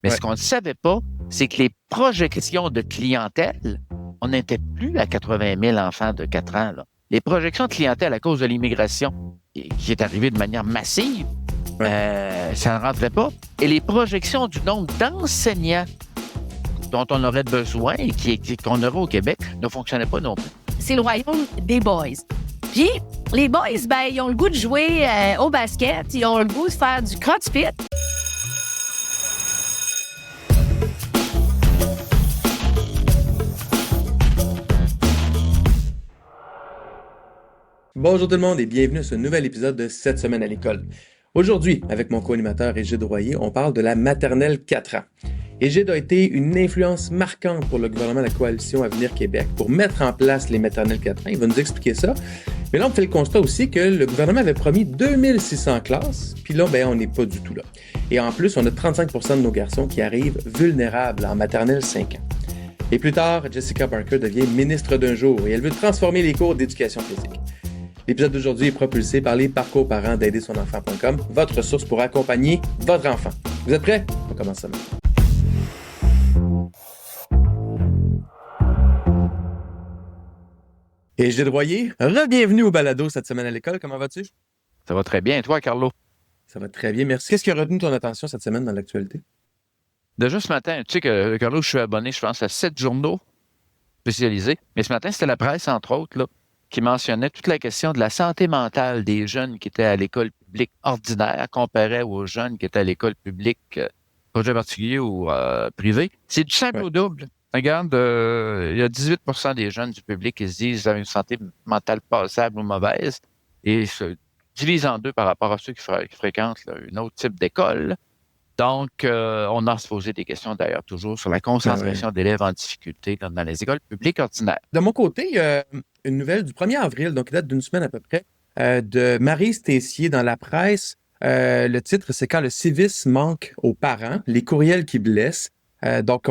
Mais ce qu'on ne savait pas, c'est que les projections de clientèle, on n'était plus à 80 000 enfants de 4 ans. Là. Les projections de clientèle à cause de l'immigration, qui est arrivée de manière massive, ça ne rentrait pas. Et les projections du nombre d'enseignants dont on aurait besoin et qu'on aurait au Québec ne fonctionnaient pas non plus. C'est le royaume des boys. Puis, les boys, ils ont le goût de jouer au basket, ils ont le goût de faire du crossfit. Bonjour tout le monde et bienvenue à ce nouvel épisode de Cette semaine à l'école. Aujourd'hui, avec mon co-animateur Égide Royer, on parle de la maternelle 4 ans. Égide a été une influence marquante pour le gouvernement de la Coalition Avenir Québec pour mettre en place les maternelles 4 ans. Il va nous expliquer ça. Mais là, on fait le constat aussi que le gouvernement avait promis 2600 classes, puis là, on n'est pas du tout là. Et en plus, on a 35% de nos garçons qui arrivent vulnérables en maternelle 5 ans. Et plus tard, Jessica Barker devient ministre d'un jour et elle veut transformer les cours d'éducation physique. L'épisode d'aujourd'hui est propulsé par les parcours parents d'aidersonenfant.com, votre ressource pour accompagner votre enfant. Vous êtes prêts? On commence ça maintenant. Et Gilles Royer, re-bienvenue au balado cette semaine à l'école. Comment vas-tu? Ça va très bien. Et toi, Carlo? Ça va très bien, merci. Qu'est-ce qui a retenu ton attention cette semaine dans l'actualité? Déjà ce matin, tu sais que, Carlo, je suis abonné, je pense, à 7 journaux spécialisés. Mais ce matin, c'était la presse, entre autres, là, qui mentionnait toute la question de la santé mentale des jeunes qui étaient à l'école publique ordinaire comparé aux jeunes qui étaient à l'école publique, projet particulier ou privé. C'est du simple au double. Regarde, il y a 18% des jeunes du public qui se disent qu'ils ont une santé mentale passable ou mauvaise et se divisent en deux par rapport à ceux qui fréquentent là, un autre type d'école. Donc, on a à se poser des questions d'ailleurs toujours sur la concentration d'élèves en difficulté dans les écoles publiques ordinaires. De mon côté, il y a une nouvelle du 1er avril, donc il date d'une semaine à peu près, de Maryse Tessier dans la presse. Le titre, c'est Quand le civisme manque aux parents, les courriels qui blessent. Donc,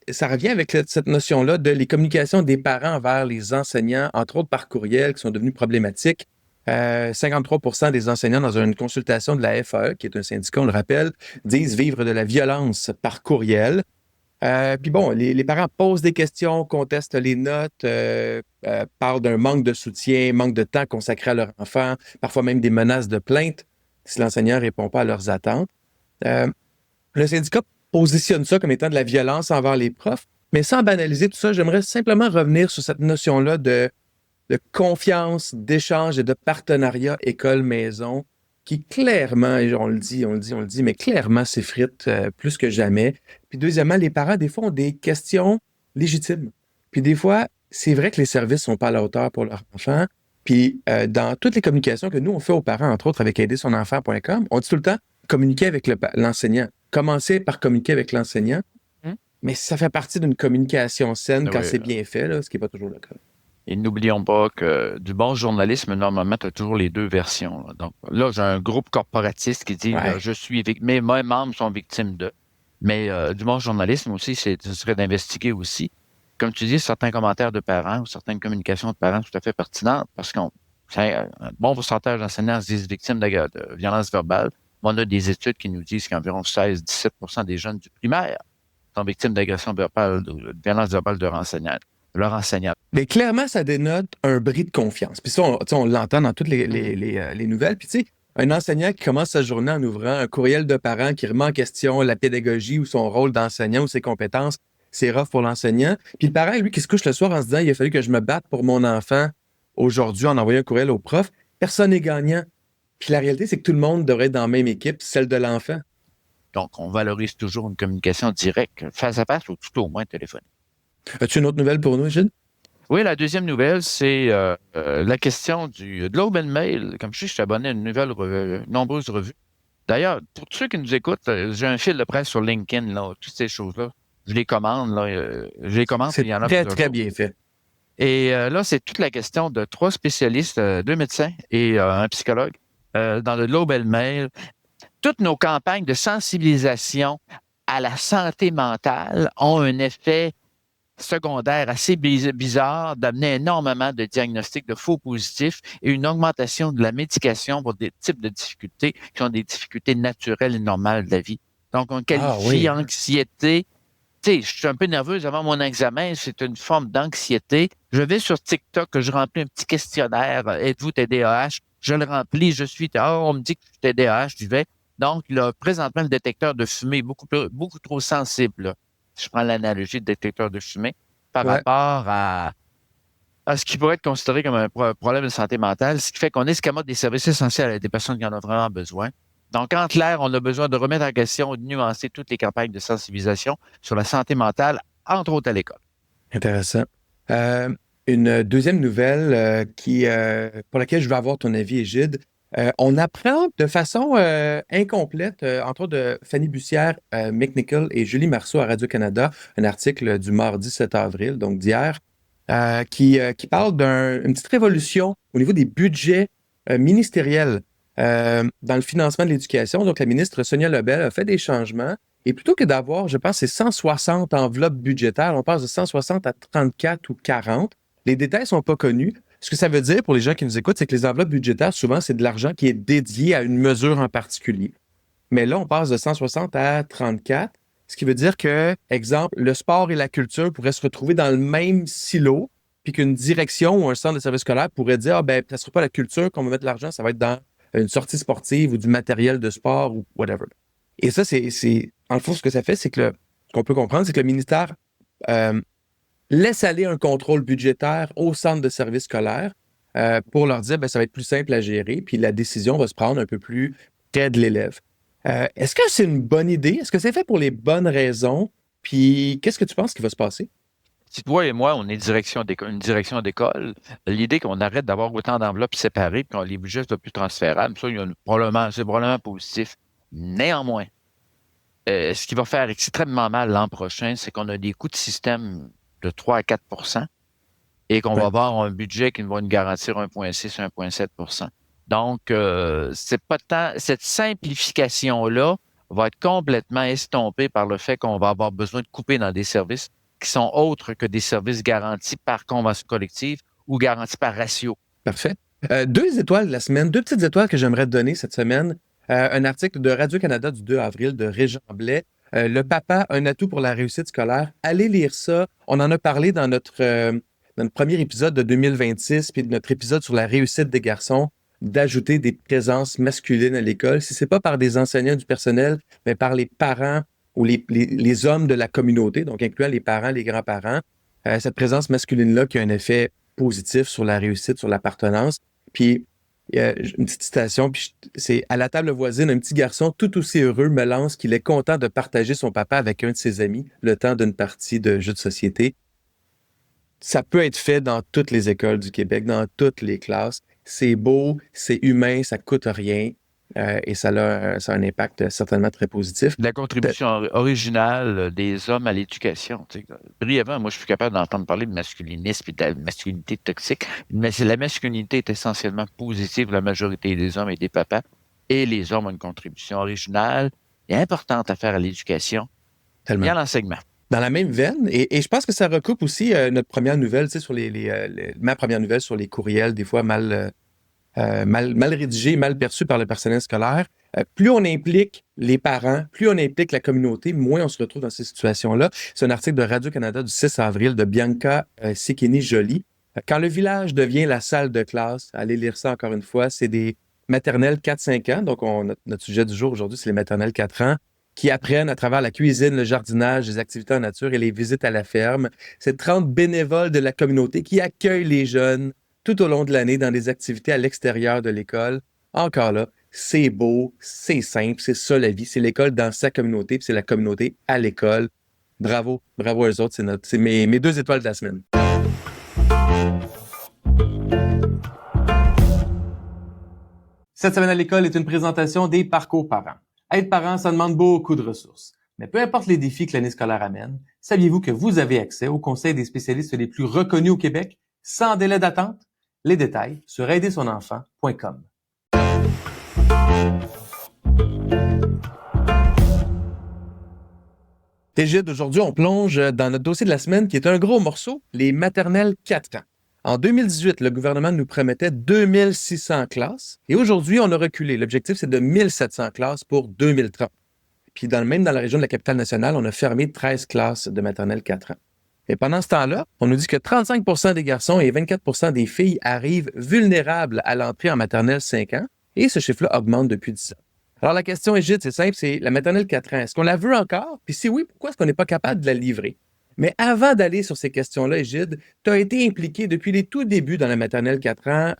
ça revient avec cette notion-là de les communications des parents vers les enseignants, entre autres par courriel, qui sont devenus problématiques. 53% des enseignants dans une consultation de la FAE, qui est un syndicat, on le rappelle, disent vivre de la violence par courriel. Puis bon, les parents posent des questions, contestent les notes, parlent d'un manque de soutien, manque de temps consacré à leur enfant, parfois même des menaces de plainte si l'enseignant ne répond pas à leurs attentes. Le syndicat positionne ça comme étant de la violence envers les profs, mais sans banaliser tout ça, j'aimerais simplement revenir sur cette notion-là de confiance, d'échange et de partenariat école-maison qui clairement, et on le dit, mais clairement s'effrite plus que jamais. Puis deuxièmement, les parents, des fois, ont des questions légitimes. Puis des fois, c'est vrai que les services sont pas à la hauteur pour leurs enfants. Puis dans toutes les communications que nous, on fait aux parents, entre autres avec aidersonenfant.com, on dit tout le temps communiquer avec l'enseignant. Commencer par communiquer avec l'enseignant, mais ça fait partie d'une communication saine quand c'est bien fait, là, ce qui n'est pas toujours le cas. Et n'oublions pas que du bon journalisme, normalement, tu as toujours les deux versions. Là. Donc là, j'ai un groupe corporatiste qui dit je suis victime, mes membres sont victimes de. Mais du bon journalisme aussi, ce serait d'investiguer aussi. Comme tu dis, certains commentaires de parents ou certaines communications de parents tout à fait pertinentes parce qu'un bon pourcentage d'enseignants se disent victimes de violences verbales. On a des études qui nous disent qu'environ 16-17% des jeunes du primaire sont victimes d'agressions verbales, de violences verbales de leur enseignant. Mais clairement, ça dénote un bris de confiance. Puis ça, on l'entend dans toutes les nouvelles. Puis tu sais, un enseignant qui commence sa journée en ouvrant un courriel de parents qui remet en question la pédagogie ou son rôle d'enseignant ou ses compétences, c'est rough pour l'enseignant. Puis le parent, lui, qui se couche le soir en se disant « Il a fallu que je me batte pour mon enfant aujourd'hui en envoyant un courriel au prof », personne n'est gagnant. Puis la réalité, c'est que tout le monde devrait être dans la même équipe, celle de l'enfant. Donc, on valorise toujours une communication directe, face à face ou tout au moins téléphonique. As-tu une autre nouvelle pour nous, Gilles? Oui, la deuxième nouvelle, c'est la question du Globe and Mail. Comme je suis abonné à une nombreuses revues. D'ailleurs, pour ceux qui nous écoutent, j'ai un fil de presse sur LinkedIn, là, toutes ces choses-là. Je les commande, C'est il y en a très, très bien fait. Et là, c'est toute la question de 3 spécialistes, 2 médecins et un psychologue dans le Globe and Mail. Toutes nos campagnes de sensibilisation à la santé mentale ont un effet secondaire assez bizarre d'amener énormément de diagnostics de faux positifs et une augmentation de la médication pour des types de difficultés qui sont des difficultés naturelles et normales de la vie. Donc, on Ah qualifie oui. anxiété. Tu sais, je suis un peu nerveuse avant mon examen, c'est une forme d'anxiété. Je vais sur TikTok, je remplis un petit questionnaire. Êtes-vous TDAH? Je le remplis, je suis. On me dit que je suis TDAH, j'y vais. Donc, là, présentement, le détecteur de fumée est beaucoup trop sensible, là. Je prends l'analogie de détecteur de fumée par Ouais. rapport à ce qui pourrait être considéré comme un problème de santé mentale, ce qui fait qu'on escamote des services essentiels à des personnes qui en ont vraiment besoin. Donc, en clair, on a besoin de remettre en question et de nuancer toutes les campagnes de sensibilisation sur la santé mentale, entre autres à l'école. Intéressant. Euh, une deuxième nouvelle pour laquelle je veux avoir ton avis, Égide. On apprend de façon incomplète, entre autres de Fanny Bussière, McNichol et Julie Marceau à Radio-Canada, un article du mardi 7 avril, donc d'hier, qui parle d'une petite révolution au niveau des budgets ministériels dans le financement de l'éducation. Donc, la ministre Sonia Lebel a fait des changements. Et plutôt que d'avoir, je pense, ces 160 enveloppes budgétaires, on passe de 160 à 34 ou 40. Les détails ne sont pas connus. Ce que ça veut dire pour les gens qui nous écoutent, c'est que les enveloppes budgétaires, souvent, c'est de l'argent qui est dédié à une mesure en particulier. Mais là, on passe de 160 à 34, ce qui veut dire que, exemple, le sport et la culture pourraient se retrouver dans le même silo, puis qu'une direction ou un centre de service scolaire pourrait dire, ah ben, ça ne sera pas la culture qu'on va mettre l'argent, ça va être dans une sortie sportive ou du matériel de sport ou whatever. Et ça, en le fond, ce que ça fait, c'est que ce qu'on peut comprendre, c'est que le ministère laisse aller un contrôle budgétaire au centre de service scolaire pour leur dire, ben, ça va être plus simple à gérer, puis la décision va se prendre un peu plus près de l'élève. Est-ce que c'est une bonne idée? Est-ce que c'est fait pour les bonnes raisons? Puis, qu'est-ce que tu penses qui va se passer? Si toi et moi, on est une direction d'école, l'idée qu'on arrête d'avoir autant d'enveloppes séparées et que les budgets soient plus transférables, ça, c'est probablement positif. Néanmoins, ce qui va faire extrêmement mal l'an prochain, c'est qu'on a des coûts de système de 3 à 4 et qu'on va Ouais. avoir un budget qui va nous garantir 1,6 à 1,7 Donc, c'est pas tant. Cette simplification-là va être complètement estompée par le fait qu'on va avoir besoin de couper dans des services qui sont autres que des services garantis par convention collective ou garantis par ratio. Parfait. Deux étoiles de la semaine, deux petites étoiles que j'aimerais te donner cette semaine. Un article de Radio-Canada du 2 avril de Régent Blais. Le papa, un atout pour la réussite scolaire. Allez lire ça. On en a parlé dans notre premier épisode de 2026, puis de notre épisode sur la réussite des garçons, d'ajouter des présences masculines à l'école. Si c'est pas par des enseignants du personnel, mais par les parents ou les hommes de la communauté, donc incluant les parents, les grands-parents, cette présence masculine-là qui a un effet positif sur la réussite, sur l'appartenance. Puis, une petite citation, puis c'est à la table voisine, un petit garçon tout aussi heureux me lance qu'il est content de partager son papa avec un de ses amis le temps d'une partie de jeu de société. Ça peut être fait dans toutes les écoles du Québec, dans toutes les classes. C'est beau, c'est humain, ça coûte rien et ça a un impact certainement très positif. La contribution originale des hommes à l'éducation. Tu sais. Brièvement, moi, je suis capable d'entendre parler de masculinisme et de la masculinité toxique, mais la masculinité est essentiellement positive, la majorité des hommes et des papas, et les hommes ont une contribution originale et importante à faire à l'éducation Tellement. et à l'enseignement. Dans la même veine, et je pense que ça recoupe aussi notre première nouvelle, tu sais, sur ma première nouvelle sur les courriels, des fois mal rédigés, mal perçus par le personnel scolaire. Plus on implique les parents, plus on implique la communauté, moins on se retrouve dans ces situations-là. C'est un article de Radio-Canada du 6 avril de Bianca Sekini-Joly. Quand le village devient la salle de classe, allez lire ça encore une fois, c'est des maternelles 4-5 ans. Donc, notre sujet du jour aujourd'hui, c'est les maternelles 4 ans qui apprennent à travers la cuisine, le jardinage, les activités en nature et les visites à la ferme. C'est 30 bénévoles de la communauté qui accueillent les jeunes tout au long de l'année dans des activités à l'extérieur de l'école. Encore là, c'est beau, c'est simple, c'est ça la vie. C'est l'école dans sa communauté, puis c'est la communauté à l'école. Bravo, bravo à eux autres. C'est mes 2 étoiles de la semaine. Cette semaine à l'école est une présentation des parcours parents. Être parent, ça demande beaucoup de ressources. Mais peu importe les défis que l'année scolaire amène, saviez-vous que vous avez accès aux conseils des spécialistes les plus reconnus au Québec, sans délai d'attente? Les détails sur aidersonenfant.com. Égide, aujourd'hui, on plonge dans notre dossier de la semaine qui est un gros morceau, les maternelles 4 ans. En 2018, le gouvernement nous promettait 2600 classes et aujourd'hui, on a reculé. L'objectif, c'est de 1700 classes pour 2030. puis même dans la région de la Capitale-Nationale, on a fermé 13 classes de maternelle 4 ans. Et pendant ce temps-là, on nous dit que 35 des garçons et 24 des filles arrivent vulnérables à l'entrée en maternelle 5 ans, et ce chiffre-là augmente depuis 10 ans. Alors la question, Égide, c'est simple, c'est la maternelle 4 ans, est-ce qu'on la veut encore? Puis si oui, pourquoi est-ce qu'on n'est pas capable de la livrer? Mais avant d'aller sur ces questions-là, Égide, tu as été impliqué depuis les tout débuts dans la maternelle 4 ans,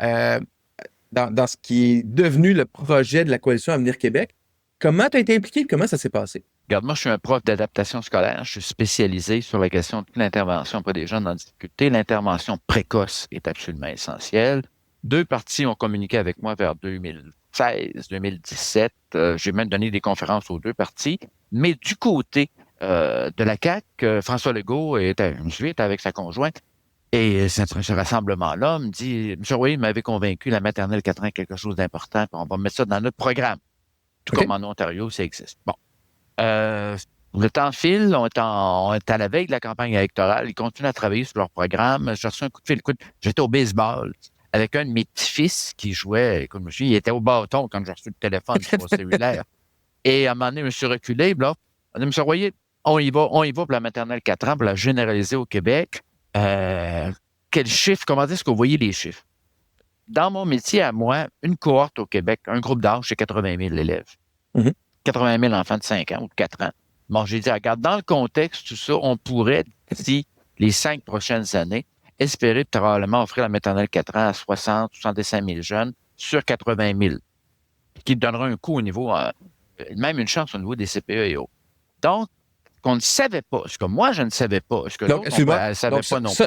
dans ce qui est devenu le projet de la Coalition Avenir Québec. Comment tu as été impliqué et comment ça s'est passé? Regarde, moi, je suis un prof d'adaptation scolaire. Je suis spécialisé sur la question de l'intervention auprès des jeunes en difficulté. L'intervention précoce est absolument essentielle. 2 parties ont communiqué avec moi vers 2016, 2017. J'ai même donné des conférences aux 2 parties. Mais du côté de la CAQ, François Legault était avec sa conjointe. Et ce rassemblement-là me dit, M. Royer m'avait convaincu, la maternelle 4 ans est quelque chose d'important, puis on va mettre ça dans notre programme. Tout comme en Ontario, ça existe. Bon. Le temps file, on est à la veille de la campagne électorale, ils continuent à travailler sur leur programme. J'ai reçu un coup de fil. J'étais au baseball avec un de mes petits-fils qui jouait, écoute, il était au bâton quand j'ai reçu le téléphone sur mon cellulaire. Et à un moment donné, je me suis reculé, là, on a dit, M. Royer, on y va pour la maternelle 4 ans, pour la généraliser au Québec. Quel chiffre, comment est-ce que vous voyez les chiffres? Dans mon métier à moi, une cohorte au Québec, un groupe d'âge, c'est 80 000 élèves. 80 000 enfants de 5 ans ou de 4 ans. Bon, j'ai dit, regarde, dans le contexte, tout ça, on pourrait, d'ici les 5 prochaines années, espérer probablement offrir la maternelle 4 ans à 60, 65 000 jeunes sur 80 000, qui donnera un coût au niveau, même une chance au niveau des CPE et autres. Donc, qu'on ne savait pas, ce que moi, je ne savais pas, ce que l'autre ne savait pas non plus.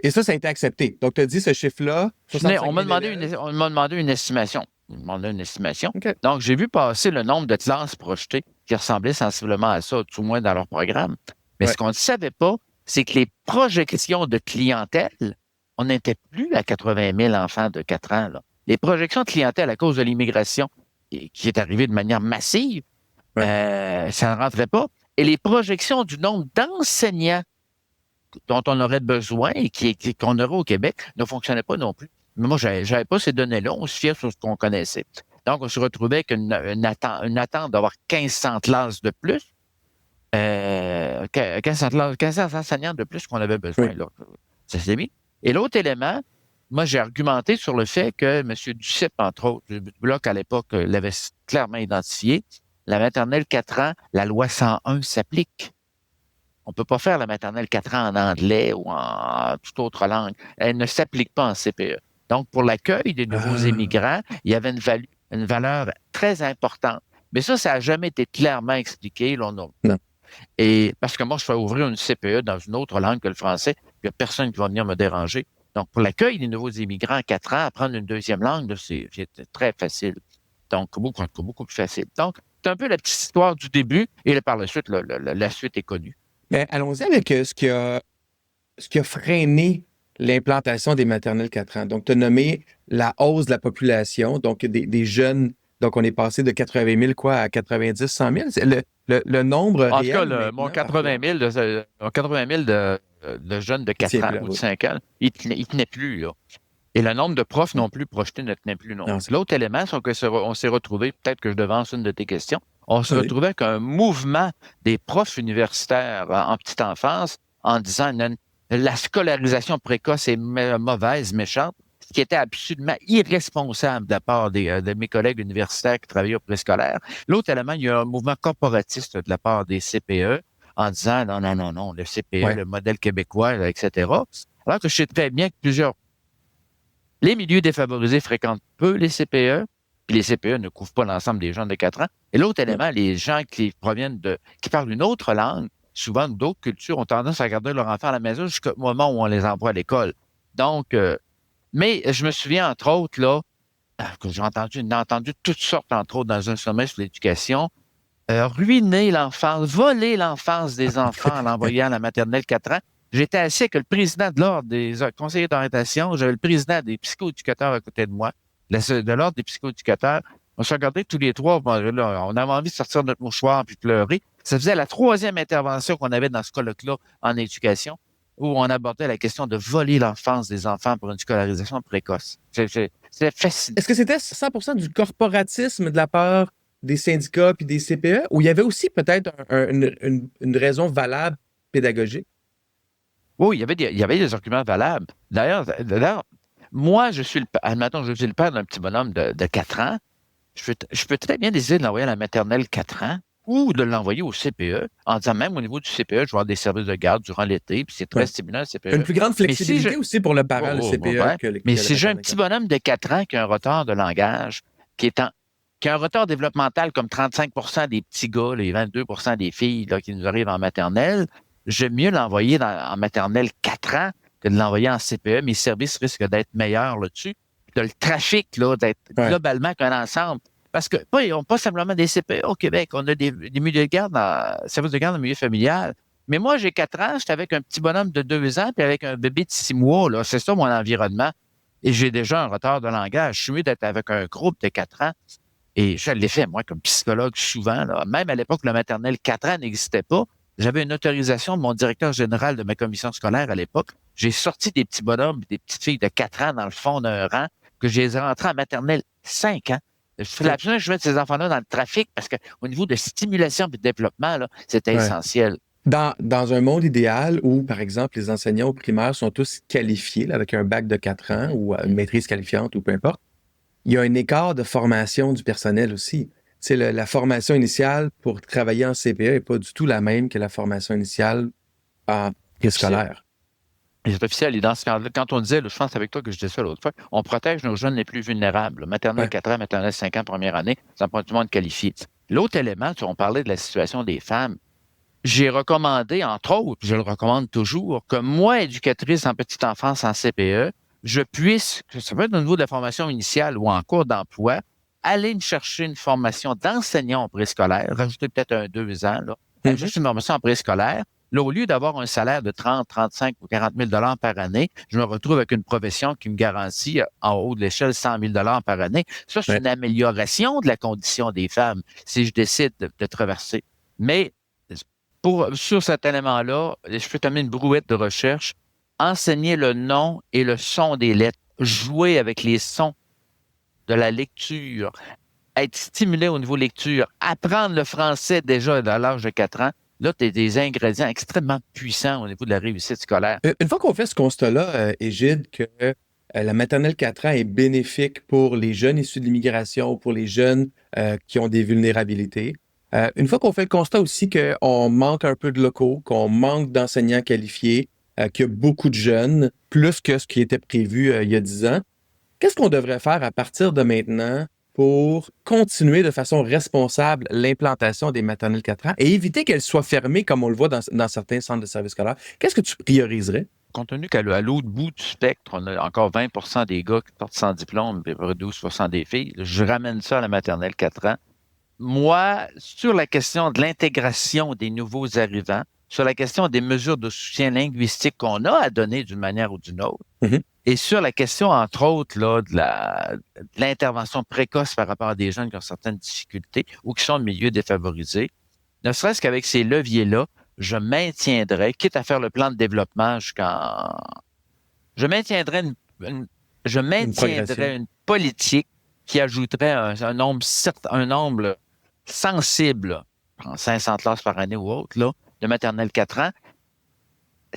Et ça a été accepté. Donc, tu as dit ce chiffre-là. On m'a demandé une estimation. Okay. Donc, j'ai vu passer le nombre de classes projetées qui ressemblaient sensiblement à ça, tout au moins dans leur programme. Mais ce qu'on ne savait pas, c'est que les projections de clientèle, on n'était plus à 80 000 enfants de 4 ans. Là. Les projections de clientèle à cause de l'immigration, qui est arrivée de manière massive, ça ne rentrait pas. Et les projections du nombre d'enseignants dont on aurait besoin et qu'on aurait au Québec ne fonctionnaient pas non plus. Mais moi, je n'avais pas ces données-là. On se fiait sur ce qu'on connaissait. Donc, on se retrouvait avec une attente d'avoir 1500 classes de plus, 1500 enseignants de plus qu'on avait besoin. Oui. Là. Ça s'est mis. Et l'autre élément, moi, j'ai argumenté sur le fait que M. Duceppe, entre autres, le Bloc à l'époque, l'avait clairement identifié. La maternelle 4 ans, la loi 101 s'applique. On ne peut pas faire la maternelle 4 ans en anglais ou en toute autre langue. Elle ne s'applique pas en CPE. Donc, pour l'accueil des nouveaux immigrants, il y avait une valeur très importante. Mais ça n'a jamais été clairement expliqué. Là, non. Et parce que moi, je fais ouvrir une CPE dans une autre langue que le français, il n'y a personne qui va venir me déranger. Donc, pour l'accueil des nouveaux immigrants à 4 ans, apprendre une deuxième langue, là, c'est très facile. Donc, beaucoup plus facile. Donc, c'est un peu la petite histoire du début et par la suite, la suite est connue. Mais allons-y avec ce qui a freiné l'implantation des maternelles 4 ans. Donc, tu as nommé la hausse de la population, donc des jeunes. Donc, on est passé de 80 000 à 90, 100 000. Le nombre en réel... En tout cas, mon 80 000 de jeunes de 4 ans ou de 5 ans, il ne tenait plus. Là. Et le nombre de profs non plus projetés ne tenait plus non plus. L'autre élément, c'est qu'on s'est retrouvé, peut-être que je devance une de tes questions, on se retrouvait avec un mouvement des profs universitaires en petite enfance en disant la scolarisation précoce est mauvaise, méchante, ce qui était absolument irresponsable de la part de mes collègues universitaires qui travaillaient au préscolaire. L'autre élément, il y a un mouvement corporatiste de la part des CPE en disant non, le CPE, le modèle québécois, etc. Alors que je sais très bien que les milieux défavorisés fréquentent peu les CPE, puis les CPE ne couvrent pas l'ensemble des jeunes de 4 ans. Et l'autre élément, les gens qui parlent une autre langue, souvent d'autres cultures, ont tendance à garder leur enfant à la maison jusqu'au moment où on les envoie à l'école. Donc, mais je me souviens, entre autres, là, que j'ai entendu toutes sortes, entre autres, dans un sommet sur l'éducation, ruiner l'enfance, voler l'enfance des enfants en l'envoyant à la maternelle 4 ans. J'étais assis avec le président de l'Ordre des conseillers d'orientation, j'avais le président des psychoéducateurs à côté de moi, de l'Ordre des psychoéducateurs. On se regardait tous les trois, on avait envie de sortir notre mouchoir puis de pleurer. Ça faisait la 3e intervention qu'on avait dans ce colloque-là en éducation, où on abordait la question de voler l'enfance des enfants pour une scolarisation précoce. C'était fascinant. Est-ce que c'était 100% du corporatisme de la part des syndicats puis des CPE, ou il y avait aussi peut-être une raison valable pédagogique? Oui, il y avait des arguments valables. D'ailleurs, moi, admettons, je suis le père d'un petit bonhomme de 4 ans. Je peux très bien décider de l'envoyer à la maternelle 4 ans ou de l'envoyer au CPE en disant même au niveau du CPE, je vais avoir des services de garde durant l'été, puis c'est très Ouais. stimulant, le Une CPE. plus grande Mais si flexibilité aussi pour le parent, le CPE, que mais le si j'ai un maternelle petit 4 ans. bonhomme de 4 ans qui a un retard de langage, qui a un retard développemental comme 35 des petits gars, les 22 des filles là, qui nous arrivent en maternelle, j'aime mieux l'envoyer en maternelle 4 ans que de l'envoyer en CPE. Mes services risquent d'être meilleurs là-dessus. Puis de le trafic, là, d'être Ouais. globalement qu'un ensemble. Parce que, ils n'ont pas simplement des CPE au Québec. On a des milieux de garde, services de garde en milieu familial. Mais moi, j'ai 4 ans, j'étais avec un petit bonhomme de 2 ans, puis avec un bébé de 6 mois, là. C'est ça mon environnement. Et j'ai déjà un retard de langage. Je suis mieux d'être avec un groupe de 4 ans. Et je l'ai fait, moi, comme psychologue, souvent, là. Même à l'époque, le maternelle 4 ans n'existait pas. J'avais une autorisation de mon directeur général de ma commission scolaire à l'époque. J'ai sorti des petits bonhommes, des petites filles de 4 ans dans le fond d'un rang, que je les ai rentrés en maternelle 5 ans. Il fallait absolument que je mette ces enfants-là dans le trafic parce qu'au niveau de stimulation et de développement, là, c'était Ouais. essentiel. Dans un monde idéal où, par exemple, les enseignants au primaire sont tous qualifiés là, avec un bac de 4 ans ou une maîtrise qualifiante ou peu importe, il y a un écart de formation du personnel aussi. Tu sais, la formation initiale pour travailler en CPE n'est pas du tout la même que la formation initiale en préscolaire. C'est officiel. Et dans ce cas-là, quand on disait, là, je pense avec toi que je disais ça l'autre fois, on protège nos jeunes les plus vulnérables. Maternelle Ouais. 4 ans, maternelle 5 ans, première année, ça prend du monde qualifié. L'autre élément, on parlait de la situation des femmes. J'ai recommandé, entre autres, je le recommande toujours, que moi, éducatrice en petite enfance en CPE, je puisse, que ça peut être au niveau de la formation initiale ou en cours d'emploi, aller me chercher une formation d'enseignant en préscolaire, rajouter peut-être un 2 ans, là, juste une formation en préscolaire. Là, au lieu d'avoir un salaire de 30, 35 ou 40 000 par année, je me retrouve avec une profession qui me garantit en haut de l'échelle 100 000 par année. Ça, c'est une amélioration de la condition des femmes si je décide de traverser. Mais sur cet élément-là, je peux t'amener une brouette de recherche. Enseigner le nom et le son des lettres. Jouer avec les sons de la lecture. Être stimulé au niveau lecture. Apprendre le français déjà à l'âge de 4 ans. Là, tu as des ingrédients extrêmement puissants au niveau de la réussite scolaire. Une fois qu'on fait ce constat-là, Égide, que la maternelle 4 ans est bénéfique pour les jeunes issus de l'immigration, pour les jeunes qui ont des vulnérabilités, une fois qu'on fait le constat aussi qu'on manque un peu de locaux, qu'on manque d'enseignants qualifiés, qu'il y a beaucoup de jeunes, plus que ce qui était prévu il y a 10 ans, qu'est-ce qu'on devrait faire à partir de maintenant pour continuer de façon responsable l'implantation des maternelles 4 ans et éviter qu'elles soient fermées comme on le voit dans certains centres de services scolaires? Qu'est-ce que tu prioriserais? Compte tenu qu'à l'autre bout du spectre, on a encore 20 des gars qui sortent sans diplôme et 12 des filles, je ramène ça à la maternelle 4 ans. Moi, sur la question de l'intégration des nouveaux arrivants, sur la question des mesures de soutien linguistique qu'on a à donner d'une manière ou d'une autre, et sur la question, entre autres, là, de l'intervention précoce par rapport à des jeunes qui ont certaines difficultés ou qui sont de milieux défavorisés, ne serait-ce qu'avec ces leviers-là, je maintiendrai, quitte à faire le plan de développement je maintiendrai une politique qui ajouterait un nombre sensible, 500 classes par année ou autre, là, de maternelle 4 ans,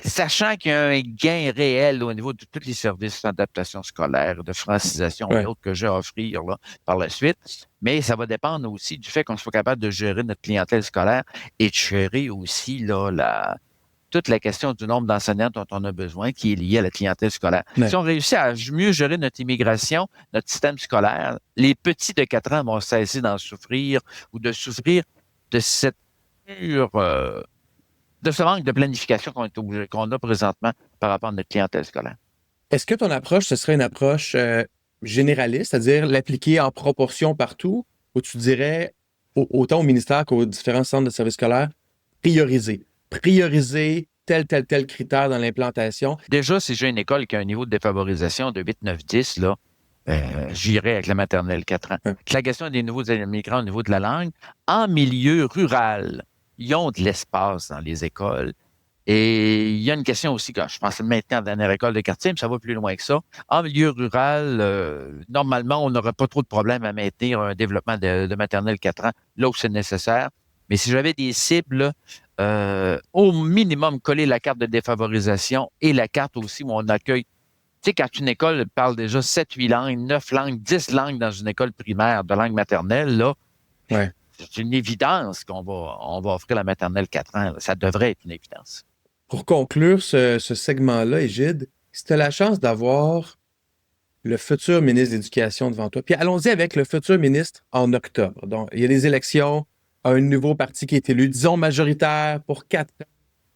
sachant qu'il y a un gain réel au niveau de tous les services d'adaptation scolaire, de francisation et autres que j'ai à offrir là, par la suite. Mais ça va dépendre aussi du fait qu'on soit capable de gérer notre clientèle scolaire et de gérer aussi là, toute la question du nombre d'enseignants dont on a besoin qui est liée à la clientèle scolaire. Ouais. Si on réussit à mieux gérer notre immigration, notre système scolaire, les petits de 4 ans vont cesser d'en souffrir ou de souffrir de cette de ce manque de planification qu'on a présentement par rapport à notre clientèle scolaire. Est-ce que ton approche, ce serait une approche généraliste, c'est-à-dire l'appliquer en proportion partout, ou tu dirais, autant au ministère qu'aux différents centres de services scolaires, prioriser tel critère dans l'implantation? Déjà, si j'ai une école qui a un niveau de défavorisation de 8, 9, 10, là, j'irai avec la maternelle 4 ans. La question des nouveaux immigrants au niveau de la langue, en milieu rural, ils ont de l'espace dans les écoles. Et il y a une question aussi, quand je pense maintenant dans les écoles de quartier, mais ça va plus loin que ça. En milieu rural, normalement, on n'aurait pas trop de problème à maintenir un développement de maternelle 4 ans là où c'est nécessaire. Mais si j'avais des cibles, au minimum, coller la carte de défavorisation et la carte aussi où on accueille. Tu sais, quand une école parle déjà 7-8 langues, 9 langues, 10 langues dans une école primaire de langue maternelle, là, Ouais. c'est une évidence qu'on va offrir la maternelle 4 ans. Là. Ça devrait être une évidence. Pour conclure ce segment-là, Égide, si tu as la chance d'avoir le futur ministre de l'Éducation devant toi, puis allons-y avec le futur ministre en octobre. Donc, il y a des élections, un nouveau parti qui est élu, disons majoritaire pour 4 ans.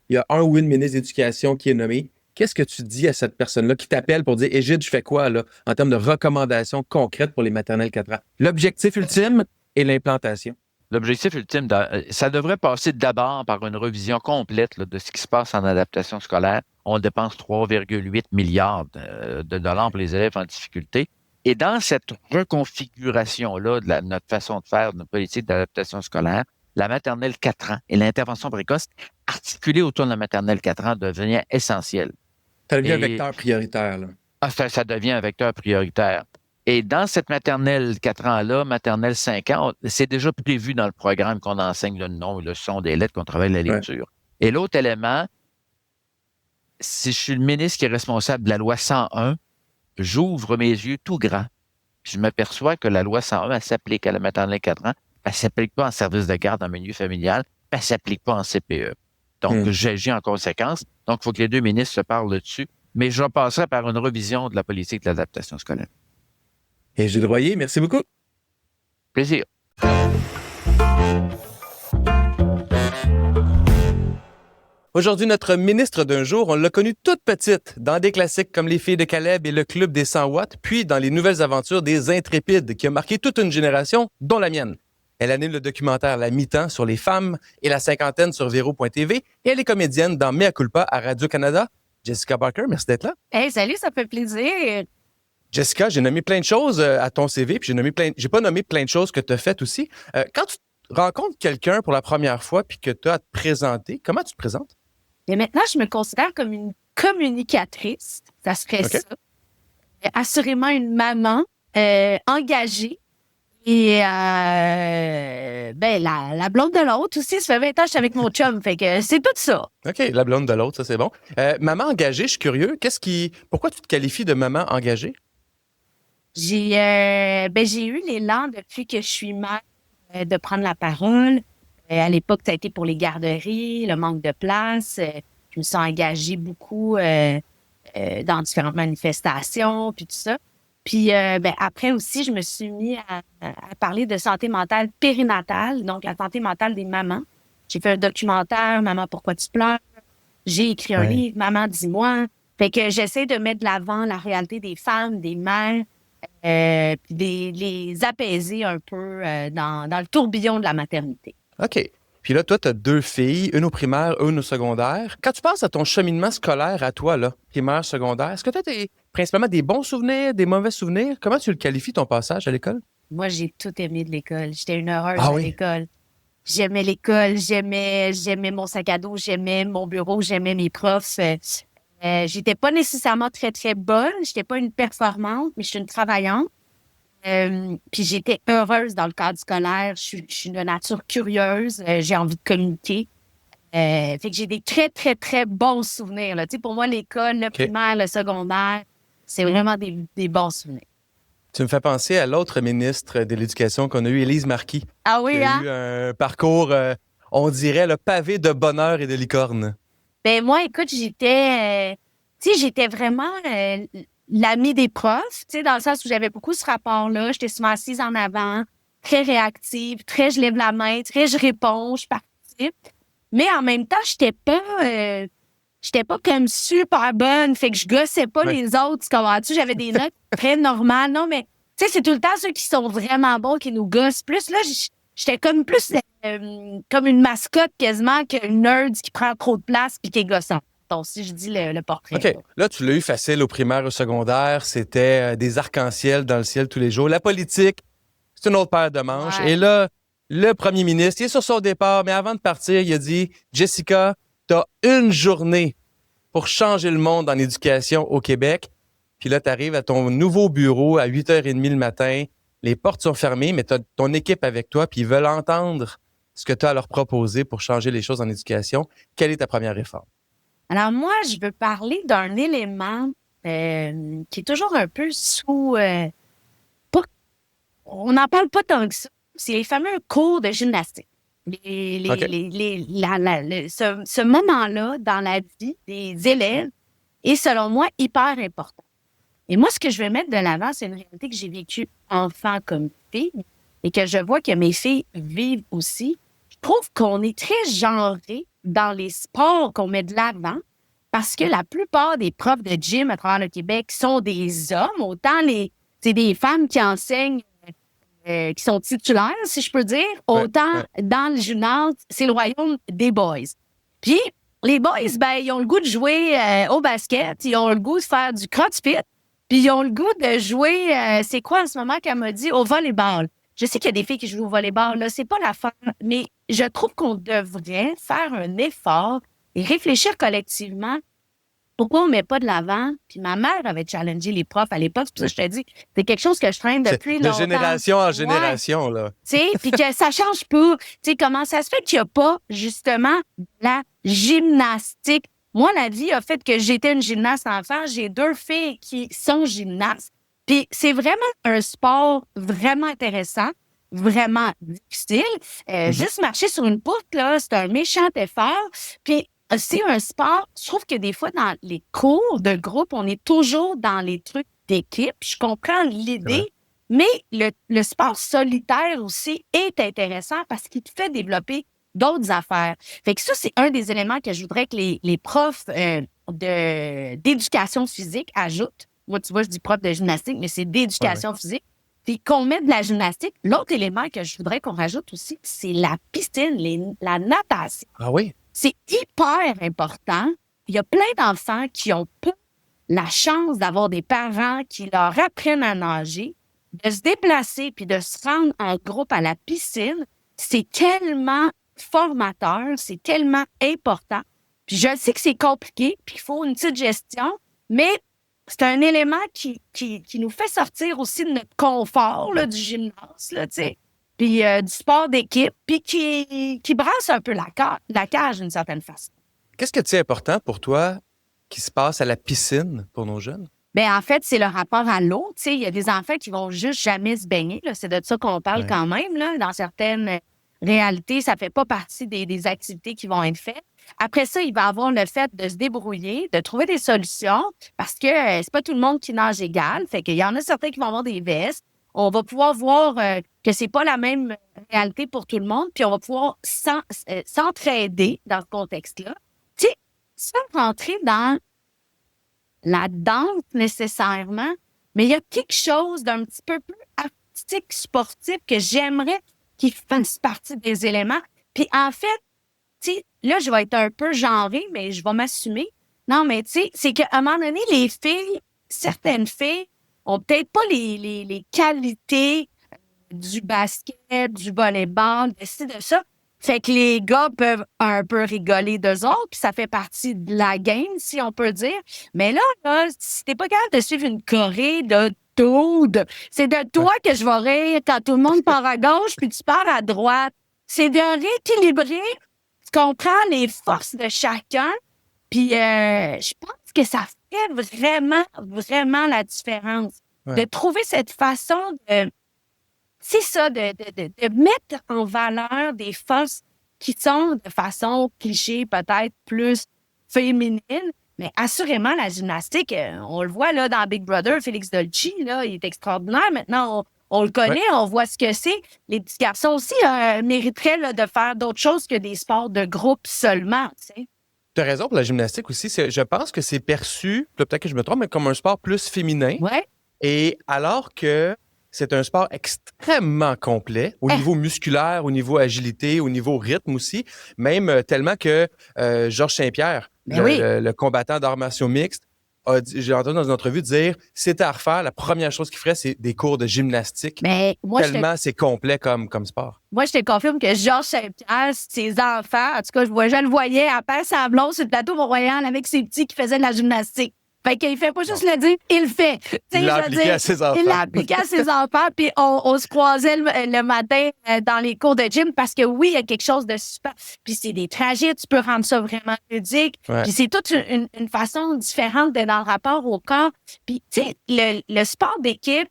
Il y a un ou une ministre de l'Éducation qui est nommé. Qu'est-ce que tu dis à cette personne-là qui t'appelle pour dire Égide, je fais quoi là, en termes de recommandations concrètes pour les maternelles 4 ans? L'objectif ultime est l'implantation. L'objectif ultime, ça devrait passer d'abord par une revision complète là, de ce qui se passe en adaptation scolaire. On dépense 3,8 milliards de dollars pour les élèves en difficulté. Et dans cette reconfiguration-là de notre façon de faire, de notre politique d'adaptation scolaire, la maternelle 4 ans et l'intervention précoce articulée autour de la maternelle 4 ans devient essentielle. Ça devient un vecteur prioritaire. Là. Ça devient un vecteur prioritaire. Et dans cette maternelle 4 ans-là, maternelle 5 ans, c'est déjà prévu dans le programme qu'on enseigne le nom et le son des lettres, qu'on travaille la lecture. Ouais. Et l'autre élément, si je suis le ministre qui est responsable de la loi 101, j'ouvre mes yeux tout grands. Je m'aperçois que la loi 101, elle s'applique à la maternelle 4 ans, elle ne s'applique pas en service de garde en milieu familial, elle ne s'applique pas en CPE. Donc, j'agis en conséquence. Donc, il faut que les deux ministres se parlent dessus. Mais je passerai par une revision de la politique de l'adaptation scolaire. Et Gilles Royer, merci beaucoup. Plaisir. Aujourd'hui, notre ministre d'un jour, on l'a connue toute petite dans des classiques comme Les Filles de Caleb et Le Club des 100 watts, puis dans les nouvelles aventures des Intrépides, qui a marqué toute une génération, dont la mienne. Elle anime le documentaire La Mi-temps sur les femmes et La cinquantaine sur Véro.tv et elle est comédienne dans Mea Culpa à Radio-Canada. Jessica Barker, merci d'être là. Hey, salut, ça fait plaisir. Jessica, j'ai nommé plein de choses à ton CV, puis j'ai pas nommé plein de choses que tu as faites aussi. Quand tu rencontres quelqu'un pour la première fois puis que tu as à te présenter, comment tu te présentes? Et maintenant, je me considère comme une communicatrice. Ça serait ça. Assurément une maman engagée. Et la blonde de l'autre aussi, ça fait 20 ans que je suis avec mon chum. Fait que c'est tout ça. OK, la blonde de l'autre, ça c'est bon. Maman engagée, je suis curieux. Pourquoi tu te qualifies de maman engagée? J'ai eu l'élan depuis que je suis mère de prendre la parole. À l'époque, ça a été pour les garderies, le manque de place. Je me suis engagée beaucoup dans différentes manifestations, puis tout ça. Puis après aussi, je me suis mis à parler de santé mentale périnatale, donc la santé mentale des mamans. J'ai fait un documentaire, Maman, pourquoi tu pleures? J'ai écrit un livre, Maman, dis-moi. Fait que j'essaie de mettre de l'avant la réalité des femmes, des mères, puis les apaiser un peu dans le tourbillon de la maternité. OK. Puis là, toi, tu as 2 filles, une au primaire, une au secondaire. Quand tu penses à ton cheminement scolaire à toi, là, primaire, secondaire, est-ce que tu as principalement des bons souvenirs, des mauvais souvenirs? Comment tu le qualifies, ton passage à l'école? Moi, j'ai tout aimé de l'école. J'étais une heureuse à l'école. J'aimais l'école, j'aimais mon sac à dos, j'aimais mon bureau, j'aimais mes profs. J'étais pas nécessairement très, très bonne. J'étais pas une performante, mais je suis une travaillante. Puis j'étais heureuse dans le cadre scolaire. Je suis de nature curieuse. J'ai envie de communiquer. Fait que j'ai des très, très, très bons souvenirs. Là. Tu sais, pour moi, l'école, le primaire, le secondaire, c'est vraiment des bons souvenirs. Tu me fais penser à l'autre ministre de l'Éducation qu'on a eu, Élise Marquis. Ah oui, qui a eu un parcours, on dirait, le pavé de bonheur et de licorne. Ben moi, écoute, j'étais vraiment l'amie des profs, tu sais, dans le sens où j'avais beaucoup ce rapport-là. J'étais souvent assise en avant, très réactive, très je lève la main, très je réponds, je participe. Mais en même temps, j'étais pas comme super bonne, fait que je gossais pas les autres, tu comprends-tu? J'avais des notes très normales. Non, mais tu sais, c'est tout le temps ceux qui sont vraiment bons qui nous gossent plus. Là, j'étais comme plus comme une mascotte quasiment qu'une nerd qui prend trop de place puis qui est gossante. Donc, si je dis le portrait. OK. Là, tu l'as eu facile au primaire, au secondaire. C'était des arcs-en-ciel dans le ciel tous les jours. La politique, c'est une autre paire de manches. Ouais. Et là, le premier ministre, il est sur son départ, mais avant de partir, il a dit « Jessica, Tu as une journée pour changer le monde en éducation au Québec. Puis là, tu arrives à ton nouveau bureau à 8h30 le matin. Les portes sont fermées, mais tu as ton équipe avec toi, puis ils veulent entendre ce que tu as à leur proposer pour changer les choses en éducation. Quelle est ta première réforme? Alors moi, je veux parler d'un élément qui est toujours un peu sous... pas- on n'en parle pas tant que ça. C'est les fameux cours de gymnastique. OK. Ce moment-là dans la vie des élèves est, selon moi, hyper important. Et moi, ce que je vais mettre de l'avant, c'est une réalité que j'ai vécue enfant comme fille et que je vois que mes filles vivent aussi. Je trouve qu'on est très genré dans les sports qu'on met de l'avant parce que la plupart des profs de gym à travers le Québec sont des hommes, autant c'est des femmes qui enseignent, qui sont titulaires, si je peux dire, autant dans le gymnase, c'est le royaume des boys. Puis, les boys, ben, ils ont le goût de jouer au basket, ils ont le goût de faire du crossfit, puis ils ont le goût de jouer, c'est quoi en ce moment qu'elle m'a dit, au volleyball. Je sais qu'il y a des filles qui jouent au volleyball, là, c'est pas la fin, mais je trouve qu'on devrait faire un effort et réfléchir collectivement pourquoi on ne met pas de l'avant. Puis ma mère avait challengé les profs à l'époque, c'est pour ça que je te dis, c'est quelque chose que je traîne depuis longtemps. De génération en Ouais. génération, là. Tu sais, puis que ça change pas. Tu sais, comment ça se fait qu'il n'y a pas, justement, la gymnastique? Moi, la vie a fait que j'étais une gymnaste enfant. J'ai 2 filles qui sont gymnastes. Puis c'est vraiment un sport vraiment intéressant, vraiment difficile. Juste marcher sur une poutre, là, c'est un méchant effort. Puis c'est un sport, je trouve que des fois, dans les cours de groupe, on est toujours dans les trucs d'équipe. Je comprends l'idée, mais le sport solitaire aussi est intéressant parce qu'il te fait développer d'autres affaires. Fait que ça, c'est un des éléments que je voudrais que les profs d'éducation physique ajoutent. Moi, tu vois, je dis prof de gymnastique, mais c'est d'éducation physique. Puis qu'on mette de la gymnastique. L'autre élément que je voudrais qu'on rajoute aussi, c'est la piscine, la natation. Ah oui? C'est hyper important. Il y a plein d'enfants qui ont pas la chance d'avoir des parents qui leur apprennent à nager, de se déplacer puis de se rendre en groupe à la piscine. C'est tellement formateur, c'est tellement important. Puis je sais que c'est compliqué, puis il faut une petite gestion, mais c'est un élément qui nous fait sortir aussi de notre confort là, du gymnase, là, tu sais. Puis du sport d'équipe, puis qui brasse un peu la cage d'une certaine façon. Qu'est-ce que tu sais important pour toi qui se passe à la piscine pour nos jeunes? Bien, en fait, c'est le rapport à l'eau. Tu sais, il y a des enfants qui vont juste jamais se baigner. Là. C'est de ça qu'on parle quand même. Là. Dans certaines réalités, ça fait pas partie des activités qui vont être faites. Après ça, il va avoir le fait de se débrouiller, de trouver des solutions, parce que c'est pas tout le monde qui nage égal. Fait qu'il y en a certains qui vont avoir des vestes. On va pouvoir voir que c'est pas la même réalité pour tout le monde, puis on va pouvoir s'entraider dans ce contexte-là. Tu sais, sans rentrer dans la danse nécessairement, mais il y a quelque chose d'un petit peu plus artistique, sportif que j'aimerais qu'il fasse partie des éléments. Puis en fait, tu sais, là, je vais être un peu genrée, mais je vais m'assumer. Non, mais tu sais, c'est qu'à un moment donné, les filles, certaines filles, ont peut-être pas les qualités du basket, du volleyball, de ci, de ça. Fait que les gars peuvent un peu rigoler d'eux autres, puis ça fait partie de la game, si on peut dire. Mais là, si t'es pas capable de suivre une choré de Toad, c'est de toi que je vais rire quand tout le monde part à gauche, puis tu pars à droite. C'est de rééquilibrer, tu comprends, les forces de chacun. Puis je pense que ça fait vraiment, vraiment la différence. De trouver cette façon de... C'est ça, de mettre en valeur des forces qui sont de façon cliché, peut-être plus féminine, mais assurément, la gymnastique, on le voit là dans Big Brother, Félix Dolci, là, il est extraordinaire. Maintenant, on le connaît, on voit ce que c'est. Les petits garçons aussi mériteraient là, de faire d'autres choses que des sports de groupe seulement, tu sais. Tu as raison pour la gymnastique aussi. Je pense que c'est perçu, peut-être que je me trompe, mais comme un sport plus féminin. Ouais. Et alors que c'est un sport extrêmement complet au niveau musculaire, au niveau agilité, au niveau rythme aussi, même tellement que Georges Saint-Pierre, le combattant d'arts martiaux mixtes, j'ai entendu dans une entrevue dire, si c'était à refaire, la première chose qu'il ferait, c'est des cours de gymnastique. Mais moi, tellement c'est complet comme sport. Moi, je te confirme que Georges Saint-Pierre, ses enfants, en tout cas, je le voyais à Père Sablon sur le plateau Mont-Royal avec ses petits qui faisaient de la gymnastique. Fait qu'il fait pas juste le dire, il le fait. Il l'a appliqué à ses enfants. Il l'a appliqué à ses enfants, puis on se croisait le matin dans les cours de gym parce que oui, il y a quelque chose de super. Puis c'est des trajets, tu peux rendre ça vraiment ludique. Ouais. Puis c'est toute une façon différente d'être dans le rapport au corps. Puis, tu sais, le sport d'équipe,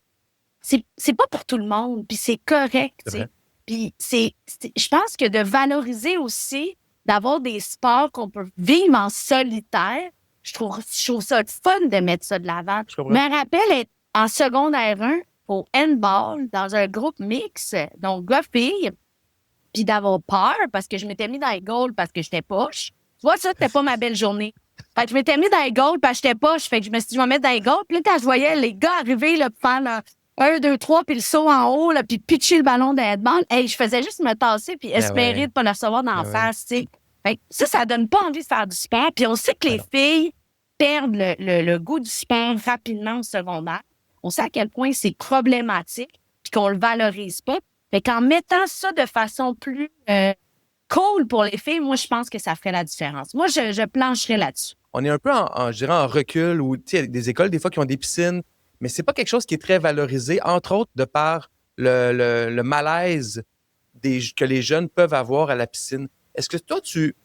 c'est pas pour tout le monde, puis c'est correct, tu sais. Puis je pense que de valoriser aussi, d'avoir des sports qu'on peut vivre en solitaire, je trouve ça fun de mettre ça de l'avant. Je me rappelle être en secondaire 1 au handball dans un groupe mix, donc gars-filles, puis d'avoir peur parce que je m'étais mis dans les goals parce que j'étais poche. Tu vois, ça, c'était pas ma belle journée. Fait que je m'étais mis dans les goals parce que j'étais poche. Fait que je me suis dit, je vais me mettre dans les goals. Puis là, quand je voyais les gars arriver, là, pour faire là, 1, 2, 3, puis le saut en haut, là, puis pitcher le ballon de handball, je faisais juste me tasser puis espérer de pas le recevoir dans la face, tu sais. Fait que ça donne pas envie de faire du sport. Puis on sait que les filles perdent le goût du sport rapidement au secondaire. On sait à quel point c'est problématique puis qu'on le valorise pas. Fait qu'en mettant ça de façon plus cool pour les filles, moi, je pense que ça ferait la différence. Moi, je plancherais là-dessus. On est un peu je dirais, en recul ou, tu sais, des écoles, des fois, qui ont des piscines, mais c'est pas quelque chose qui est très valorisé, entre autres, de par le malaise que les jeunes peuvent avoir à la piscine. Est-ce que toi, tu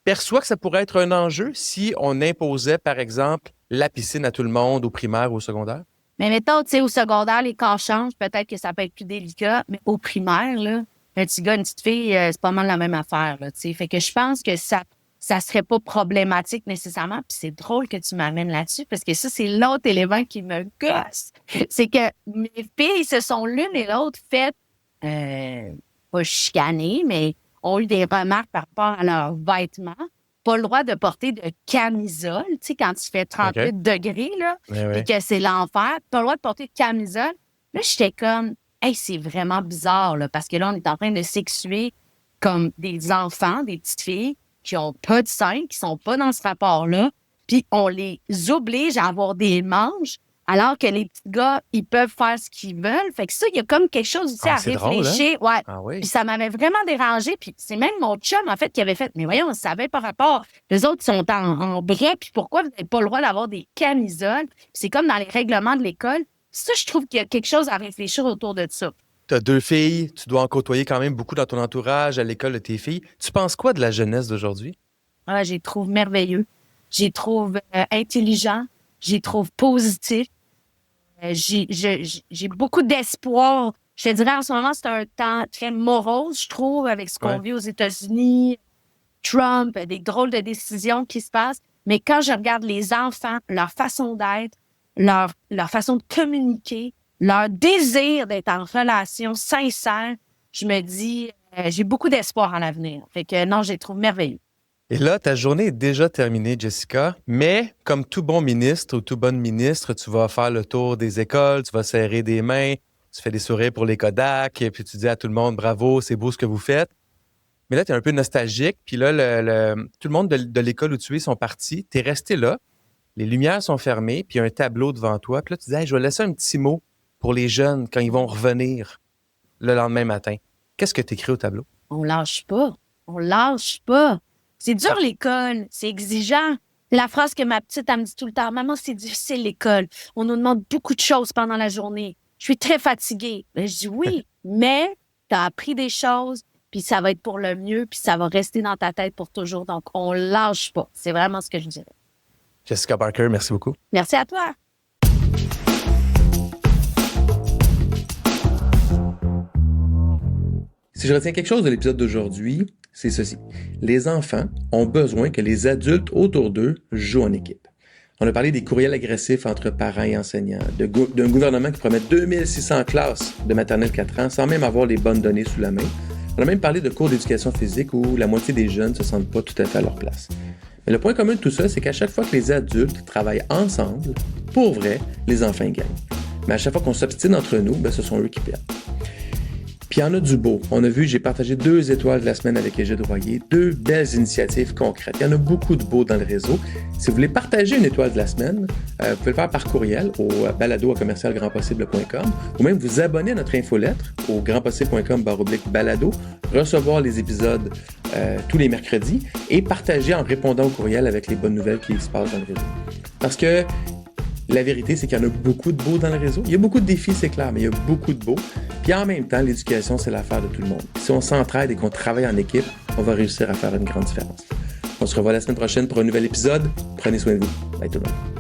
perçois que ça pourrait être un enjeu si on imposait, par exemple, la piscine à tout le monde, au primaire ou au secondaire? Mais mettons, tu sais, au secondaire, les corps changent. Peut-être que ça peut être plus délicat. Mais au primaire, là, un petit gars, une petite fille, c'est pas mal la même affaire, là, tu sais. Fait que je pense que ça serait pas problématique nécessairement. Puis c'est drôle que tu m'amènes là-dessus parce que ça, c'est l'autre élément qui me gosse. C'est que mes filles se sont l'une et l'autre faites, pas chicanées, mais ont eu des remarques par rapport à leurs vêtements. Pas le droit de porter de camisole, tu sais, quand tu fais 38 degrés, là, et que c'est l'enfer, pas le droit de porter de camisole. Là, j'étais comme, c'est vraiment bizarre, là, parce que là, on est en train de sexuer comme des enfants, des petites filles qui ont pas de seins, qui sont pas dans ce rapport-là, puis on les oblige à avoir des manches, alors que les petits gars, ils peuvent faire ce qu'ils veulent. Fait que ça, il y a comme quelque chose aussi à réfléchir. Drôle, hein? Ouais. Ah oui. Puis ça m'avait vraiment dérangé. Puis c'est même mon chum, en fait, qui avait fait, mais voyons, on savait par rapport. Les autres sont en bras, puis pourquoi vous n'avez pas le droit d'avoir des camisoles? Puis c'est comme dans les règlements de l'école. Ça, je trouve qu'il y a quelque chose à réfléchir autour de ça. Tu as 2 filles, tu dois en côtoyer quand même beaucoup dans ton entourage, à l'école de tes filles. Tu penses quoi de la jeunesse d'aujourd'hui? Ah, je les trouve merveilleux. Je les trouve intelligents. Je les trouve positifs. J'ai beaucoup d'espoir. Je te dirais, en ce moment, c'est un temps très morose, je trouve, avec ce qu'on vit aux États-Unis, Trump, des drôles de décisions qui se passent. Mais quand je regarde les enfants, leur façon d'être, leur façon de communiquer, leur désir d'être en relation sincère, je me dis, j'ai beaucoup d'espoir en l'avenir. Fait que non, je les trouve merveilleux. Et là, ta journée est déjà terminée, Jessica, mais comme tout bon ministre ou tout bonne ministre, tu vas faire le tour des écoles, tu vas serrer des mains, tu fais des sourires pour les Kodak, et puis tu dis à tout le monde « Bravo, c'est beau ce que vous faites ». Mais là, tu es un peu nostalgique, puis là, tout le monde de l'école où tu es sont partis, tu es resté là, les lumières sont fermées, puis il y a un tableau devant toi, puis là, tu dis hey, « Je vais laisser un petit mot pour les jeunes quand ils vont revenir le lendemain matin ». Qu'est-ce que tu écris au tableau? On lâche pas. On lâche pas. C'est dur l'école, c'est exigeant. La phrase que ma petite, elle me dit tout le temps, « Maman, c'est difficile l'école. On nous demande beaucoup de choses pendant la journée. Je suis très fatiguée. » Je dis oui, mais tu as appris des choses, puis ça va être pour le mieux, puis ça va rester dans ta tête pour toujours. Donc, on lâche pas. C'est vraiment ce que je dirais. Jessica Barker, merci beaucoup. Merci à toi. Si je retiens quelque chose de l'épisode d'aujourd'hui, c'est ceci. Les enfants ont besoin que les adultes autour d'eux jouent en équipe. On a parlé des courriels agressifs entre parents et enseignants, d'un gouvernement qui promet 2600 classes de maternelle 4 ans sans même avoir les bonnes données sous la main. On a même parlé de cours d'éducation physique où la moitié des jeunes ne se sentent pas tout à fait à leur place. Mais le point commun de tout ça, c'est qu'à chaque fois que les adultes travaillent ensemble, pour vrai, les enfants gagnent. Mais à chaque fois qu'on s'obstine entre nous, ce sont eux qui perdent. Puis il y en a du beau. On a vu, j'ai partagé 2 étoiles de la semaine avec Égide Royer, 2 belles initiatives concrètes. Il y en a beaucoup de beau dans le réseau. Si vous voulez partager une étoile de la semaine, vous pouvez le faire par courriel au balado@grandpossible.com ou même vous abonner à notre infolettre au grandpossible.com/balado, recevoir les épisodes tous les mercredis et partager en répondant au courriel avec les bonnes nouvelles qui se passent dans le réseau. Parce que la vérité, c'est qu'il y en a beaucoup de beau dans le réseau. Il y a beaucoup de défis, c'est clair, mais il y a beaucoup de beau. Puis en même temps, l'éducation, c'est l'affaire de tout le monde. Si on s'entraide et qu'on travaille en équipe, on va réussir à faire une grande différence. On se revoit la semaine prochaine pour un nouvel épisode. Prenez soin de vous. Bye tout le monde.